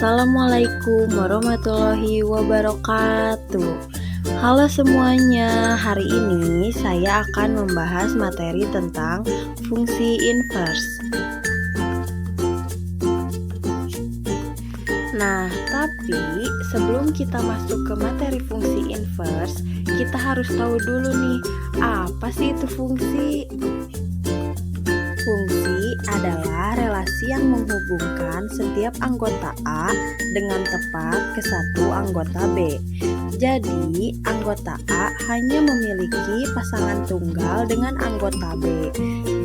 Assalamualaikum warahmatullahi wabarakatuh. Halo semuanya, hari ini saya akan membahas materi tentang fungsi inverse. Nah, tapi sebelum kita masuk ke materi fungsi inverse, kita harus tahu dulu nih, apa sih itu fungsi? Fungsi adalah relasi yang menghubungkan setiap anggota A dengan tepat ke satu anggota B. Jadi, anggota A hanya memiliki pasangan tunggal dengan anggota B.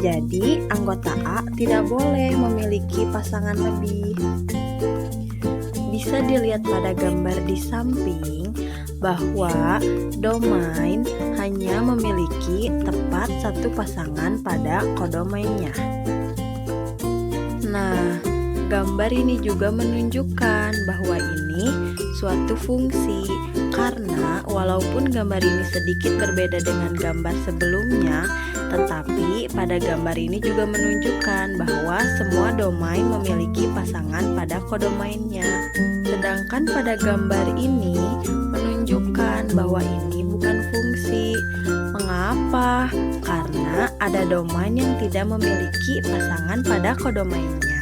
Jadi, anggota A tidak boleh memiliki pasangan lebih. Bisa dilihat pada gambar di samping bahwa domain hanya memiliki tepat satu pasangan pada kodomainnya. Nah, gambar ini juga menunjukkan bahwa ini suatu fungsi, karena walaupun gambar ini sedikit berbeda dengan gambar sebelumnya, tetapi pada gambar ini juga menunjukkan bahwa semua domain memiliki pasangan pada kodomainnya. Sedangkan pada gambar ini menunjukkan bahwa ini bukan fungsi. Mengapa? Karena ada domain yang tidak memiliki pasangan pada kodomainnya.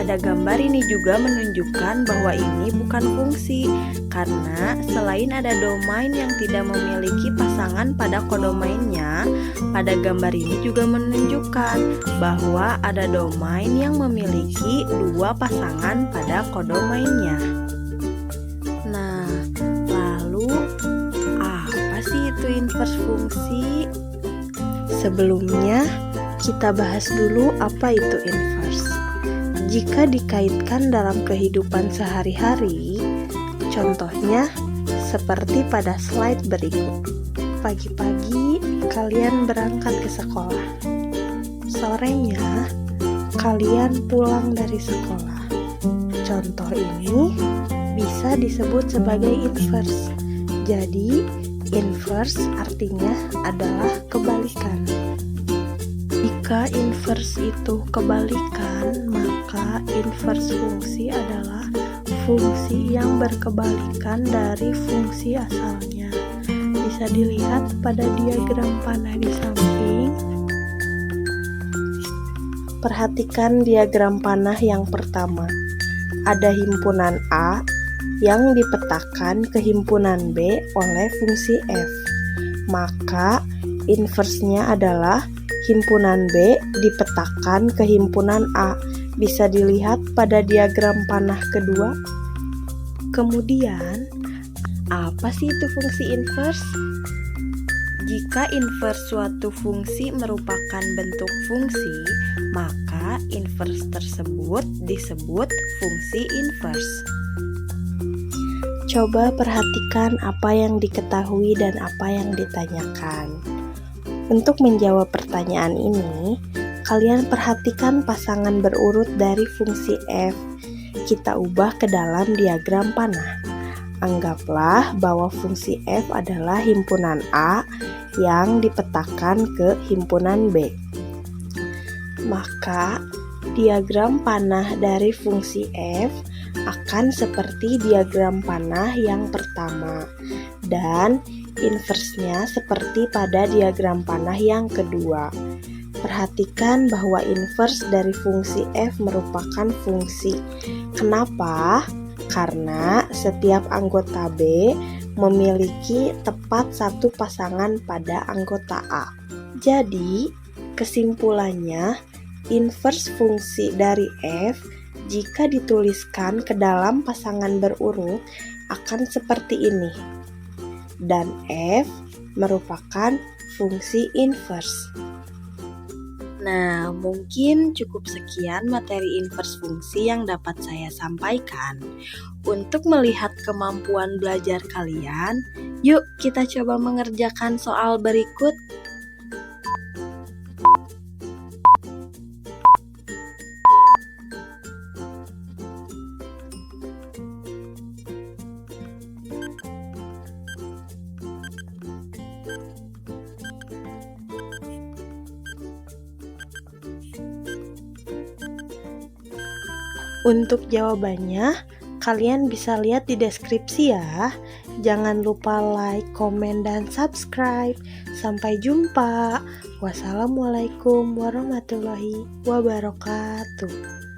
Pada gambar ini juga menunjukkan bahwa ini bukan fungsi, karena selain ada domain yang tidak memiliki pasangan pada kodomainnya, pada gambar ini juga menunjukkan bahwa ada domain yang memiliki dua pasangan pada kodomainnya. Nah, lalu apa sih itu inverse fungsi? Sebelumnya, kita bahas dulu apa itu inverse. Jika dikaitkan dalam kehidupan sehari-hari, contohnya seperti pada slide berikut. Pagi-pagi kalian berangkat ke sekolah. Sorenya kalian pulang dari sekolah. Contoh ini bisa disebut sebagai inverse. Jadi, inverse artinya adalah kebalikan. Jika inverse itu kebalikan, maka inverse fungsi adalah fungsi yang berkebalikan dari fungsi asalnya. Bisa dilihat pada diagram panah di samping. Perhatikan diagram panah yang pertama. Ada himpunan A yang dipetakan ke himpunan B oleh fungsi F. Maka inverse-nya adalah himpunan B dipetakan ke himpunan A. Bisa dilihat pada diagram panah kedua. Kemudian, apa sih itu fungsi inverse? Jika inverse suatu fungsi merupakan bentuk fungsi, maka inverse tersebut disebut fungsi inverse. Coba perhatikan apa yang diketahui dan apa yang ditanyakan. Untuk menjawab pertanyaan ini, kalian perhatikan pasangan berurut dari fungsi F. Kita ubah ke dalam diagram panah. Anggaplah bahwa fungsi F adalah himpunan A yang dipetakan ke himpunan B. Maka, diagram panah dari fungsi F akan seperti diagram panah yang pertama, dan inverse-nya seperti pada diagram panah yang kedua. Perhatikan bahwa inverse dari fungsi F merupakan fungsi. Kenapa? Karena setiap anggota B memiliki tepat satu pasangan pada anggota A. Jadi, kesimpulannya, inverse fungsi dari F jika dituliskan ke dalam pasangan berurut akan seperti ini. Dan F merupakan fungsi inverse. Nah, mungkin cukup sekian materi inverse fungsi yang dapat saya sampaikan. Untuk melihat kemampuan belajar kalian, yuk kita coba mengerjakan soal berikut. Untuk jawabannya, kalian bisa lihat di deskripsi ya. Jangan lupa like, komen, dan subscribe. Sampai jumpa. Wassalamualaikum warahmatullahi wabarakatuh.